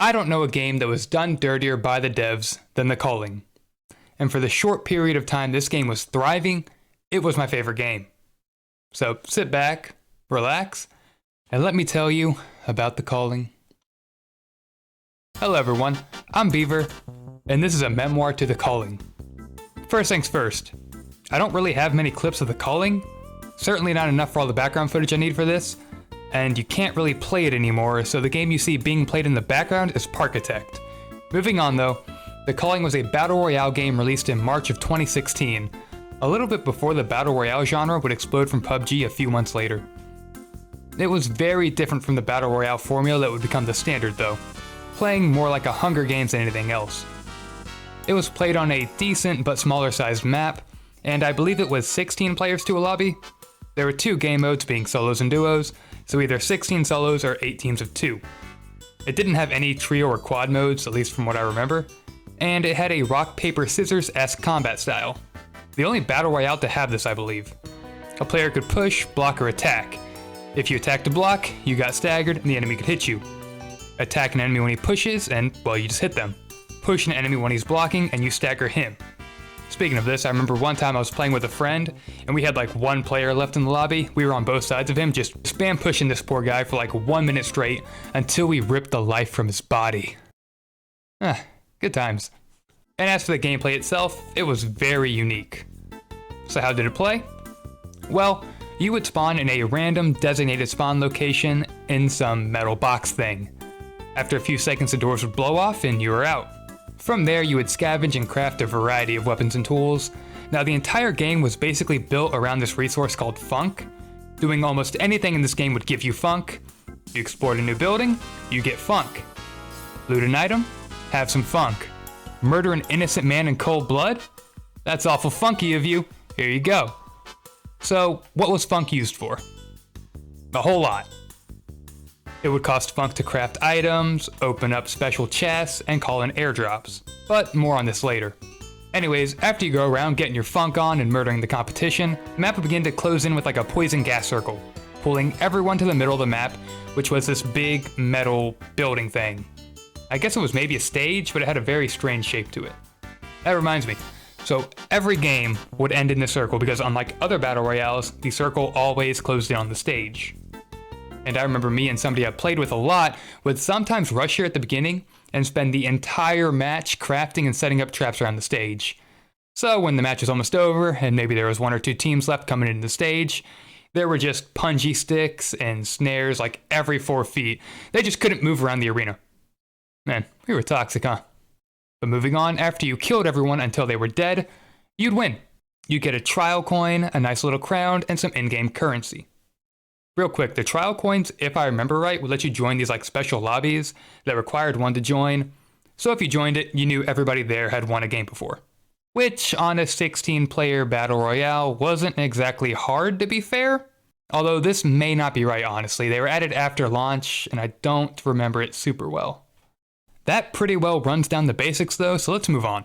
I don't know a game that was done dirtier by the devs than the Culling. And for the short period of time this game was thriving, it was my favorite game. So sit back, relax, and let me tell you about the Culling. Hello everyone, I'm Beaver, and this is a memoir to the Culling. First things first, I don't really have many clips of the Culling, certainly not enough for all the background footage I need for this, and you can't really play it anymore, so the game you see being played in the background is Parkitect. Moving on though, the Culling was a battle royale game released in March of 2016, a little bit before the battle royale genre would explode from PUBG a few months later. It was very different from the battle royale formula that would become the standard though, playing more like a Hunger Games than anything else. It was played on a decent but smaller sized map, and I believe it was 16 players to a lobby. There were two game modes being solos and duos, so either 16 solos or 8 teams of 2. It didn't have any trio or quad modes, at least from what I remember, and it had a rock paper scissors-esque combat style. The only battle royale to have this, I believe. A player could push, block, or attack. If you attacked to block, you got staggered and the enemy could hit you. Attack an enemy when he pushes, and, well, you just hit them. Push an enemy when he's blocking, and you stagger him. Speaking of this, I remember one time I was playing with a friend, and we had like one player left in the lobby. We were on both sides of him, just spam pushing this poor guy for like 1 minute straight, until we ripped the life from his body. Good times. And as for the gameplay itself, it was very unique. So how did it play? Well, you would spawn in a random designated spawn location in some metal box thing. After a few seconds the doors would blow off and you were out. From there you would scavenge and craft a variety of weapons and tools. Now the entire game was basically built around this resource called funk. Doing almost anything in this game would give you funk. You explored a new building, you get funk. Loot an item, have some funk. Murder an innocent man in cold blood? That's awful funky of you, here you go. So what was funk used for? A whole lot. It would cost funk to craft items, open up special chests, and call in airdrops. But more on this later. Anyways, after you go around getting your funk on and murdering the competition, the map would begin to close in with like a poison gas circle, pulling everyone to the middle of the map, which was this big metal building thing. I guess it was maybe a stage, but it had a very strange shape to it. That reminds me, so every game would end in this circle because unlike other battle royales, the circle always closed in on the stage. And I remember me and somebody I played with a lot would sometimes rush here at the beginning and spend the entire match crafting and setting up traps around the stage. So when the match was almost over and maybe there was 1 or 2 teams left coming into the stage, there were just punji sticks and snares like every 4 feet. They just couldn't move around the arena. Man, we were toxic, huh? But moving on, after you killed everyone until they were dead, you'd win. You'd get a trial coin, a nice little crown, and some in-game currency. Real quick, the trial coins, if I remember right, would let you join these like special lobbies that required one to join. So if you joined it, you knew everybody there had won a game before. Which, on a 16-player battle royale, wasn't exactly hard to be fair. Although this may not be right, honestly. They were added after launch, and I don't remember it super well. That pretty well runs down the basics though, so let's move on.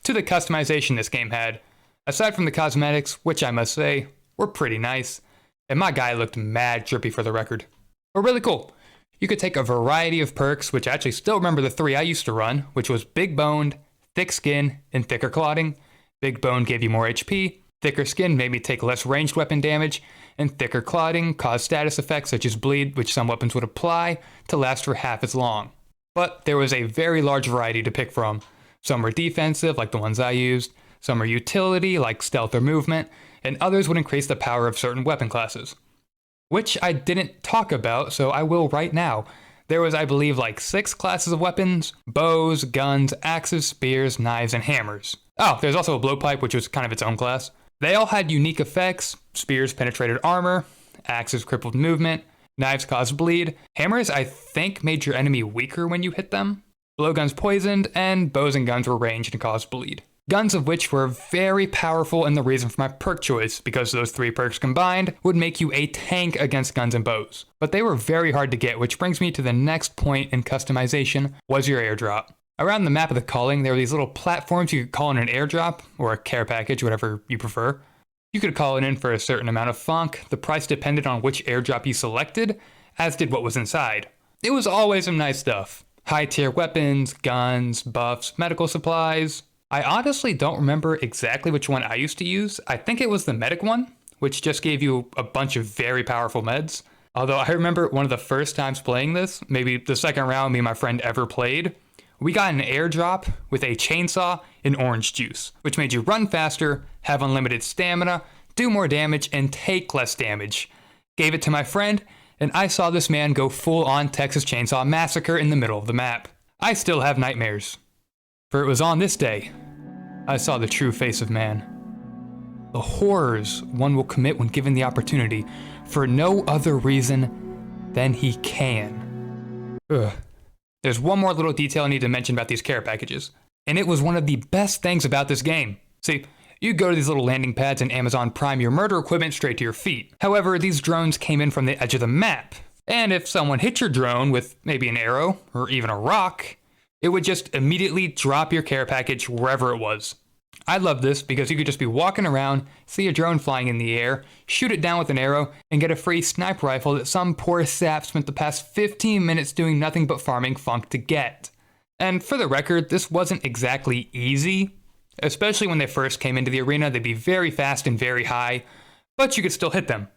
To the customization this game had. Aside from the cosmetics, which I must say, were pretty nice. And my guy looked mad drippy for the record. But really cool. You could take a variety of perks, which I actually still remember the 3 I used to run, which was Big Boned, Thick Skin, and Thicker Clotting. Big Bone gave you more HP, Thicker Skin made me take less ranged weapon damage, and Thicker Clotting caused status effects such as Bleed, which some weapons would apply, to last for half as long. But there was a very large variety to pick from. Some were defensive, like the ones I used, some were utility, like stealth or movement, and others would increase the power of certain weapon classes. Which I didn't talk about, so I will right now. There was, I believe, like 6 classes of weapons: bows, guns, axes, spears, knives, and hammers. Oh, there's also a blowpipe, which was kind of its own class. They all had unique effects. Spears penetrated armor, axes crippled movement, knives caused bleed, hammers I think made your enemy weaker when you hit them, blowguns poisoned, and bows and guns were ranged and caused bleed. Guns of which were very powerful and the reason for my perk choice, because those 3 perks combined would make you a tank against guns and bows. But they were very hard to get, which brings me to the next point in customization, was your airdrop. Around the map of the Culling, there were these little platforms you could call in an airdrop, or a care package, whatever you prefer. You could call it in for a certain amount of funk. The price depended on which airdrop you selected, as did what was inside. It was always some nice stuff. high-tier weapons, guns, buffs, medical supplies. I honestly don't remember exactly which one I used to use. I think it was the medic one, which just gave you a bunch of very powerful meds. Although I remember one of the first times playing this, maybe the second round me and my friend ever played, we got an airdrop with a chainsaw and orange juice, which made you run faster, have unlimited stamina, do more damage, and take less damage. Gave it to my friend, and I saw this man go full-on Texas Chainsaw Massacre in the middle of the map. I still have nightmares. For it was on this day I saw the true face of man. The horrors one will commit when given the opportunity, for no other reason than he can. There's one more little detail I need to mention about these care packages, and it was one of the best things about this game. See, you go to these little landing pads and Amazon Prime your murder equipment straight to your feet. However, these drones came in from the edge of the map, and if someone hit your drone with maybe an arrow or even a rock, it would just immediately drop your care package wherever it was. I love this because you could just be walking around, see a drone flying in the air, shoot it down with an arrow, and get a free sniper rifle that some poor sap spent the past 15 minutes doing nothing but farming funk to get. And for the record, this wasn't exactly easy. Especially when they first came into the arena, they'd be very fast and very high, but you could still hit them.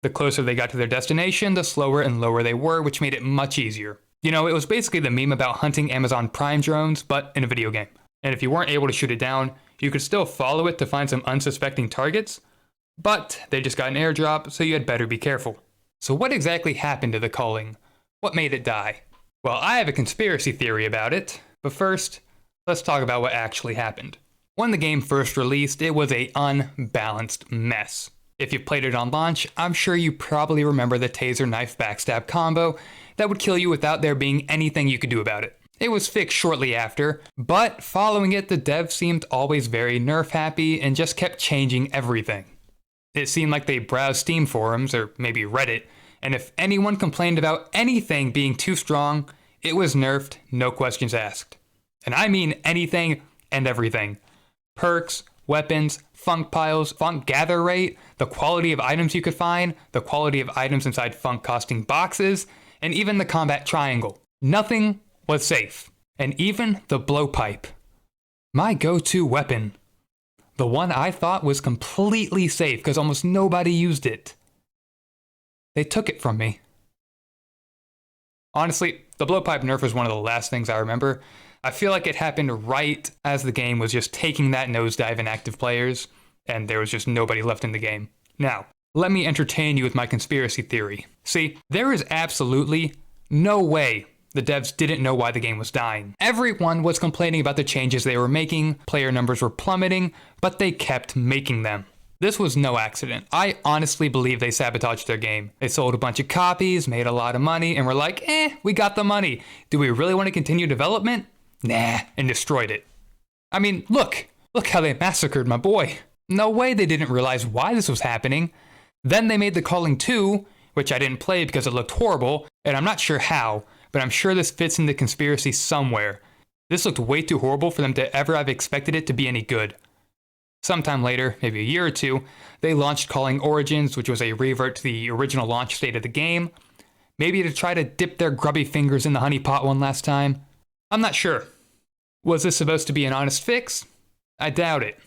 The closer they got to their destination, the slower and lower they were, which made it much easier. You know, it was basically the meme about hunting Amazon Prime drones, but in a video game. And if you weren't able to shoot it down, you could still follow it to find some unsuspecting targets, but they just got an airdrop, so you had better be careful. So what exactly happened to the Culling? What made it die? Well, I have a conspiracy theory about it, but first, let's talk about what actually happened. When the game first released, it was an unbalanced mess. If you played it on launch, I'm sure you probably remember the taser knife backstab combo that would kill you without there being anything you could do about it. It was fixed shortly after, but following it, the devs seemed always very nerf happy and just kept changing everything. It seemed like they browsed Steam forums, or maybe Reddit, and if anyone complained about anything being too strong, it was nerfed, no questions asked. And I mean anything and everything. Perks, weapons, funk piles, funk gather rate, the quality of items you could find, the quality of items inside funk costing boxes, and even the combat triangle. Nothing was safe. And even the blowpipe. My go-to weapon. The one I thought was completely safe because almost nobody used it. They took it from me. Honestly, the blowpipe nerf was one of the last things I remember. I feel like it happened right as the game was just taking that nosedive in active players, and there was just nobody left in the game. Now, let me entertain you with my conspiracy theory. See, there is absolutely no way the devs didn't know why the game was dying. Everyone was complaining about the changes they were making, player numbers were plummeting, but they kept making them. This was no accident. I honestly believe they sabotaged their game. They sold a bunch of copies, made a lot of money, and were like, we got the money. Do we really want to continue development? Nah, and destroyed it. I mean, look how they massacred my boy. No way they didn't realize why this was happening. Then they made the Culling 2, which I didn't play because it looked horrible, and I'm not sure how, but I'm sure this fits in the conspiracy somewhere. This looked way too horrible for them to ever have expected it to be any good. Sometime later, maybe a year or two, they launched Culling Origins, which was a revert to the original launch state of the game. Maybe to try to dip their grubby fingers in the honeypot one last time. I'm not sure. Was this supposed to be an honest fix? I doubt it.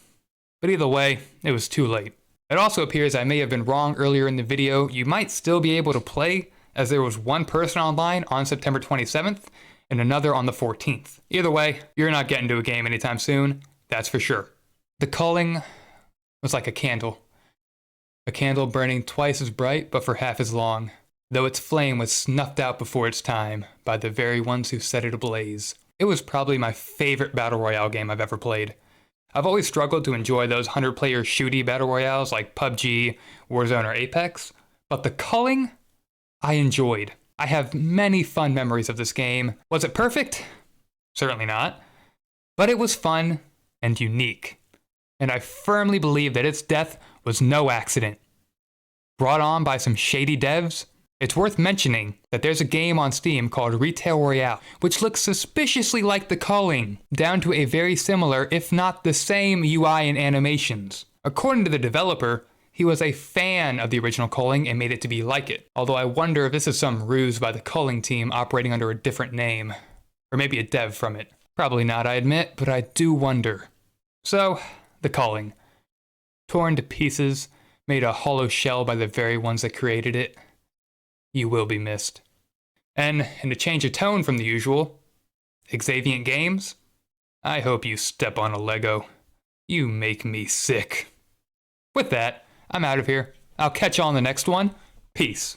But either way, it was too late. It also appears I may have been wrong earlier in the video. You might still be able to play, as there was one person online on September 27th and another on the 14th. Either way, you're not getting to a game anytime soon, that's for sure. The Culling was like a candle. A candle burning twice as bright but for half as long, though its flame was snuffed out before its time by the very ones who set it ablaze. It was probably my favorite battle royale game I've ever played. I've always struggled to enjoy those 100-player shooty battle royales like PUBG, Warzone, or Apex, but the Culling, I enjoyed. I have many fun memories of this game. Was it perfect? Certainly not. But it was fun and unique. And I firmly believe that its death was no accident. Brought on by some shady devs, it's worth mentioning that there's a game on Steam called Retail Royale, which looks suspiciously like the Culling, down to a very similar, if not the same, UI and animations. According to the developer, he was a fan of the original Culling and made it to be like it, although I wonder if this is some ruse by the Culling team operating under a different name. Or maybe a dev from it. Probably not, I admit, but I do wonder. So, The Culling. Torn to pieces, made a hollow shell by the very ones that created it. You will be missed. And in a change of tone from the usual, Xaviant Games? I hope you step on a Lego. You make me sick. With that, I'm out of here. I'll catch you on the next one. Peace.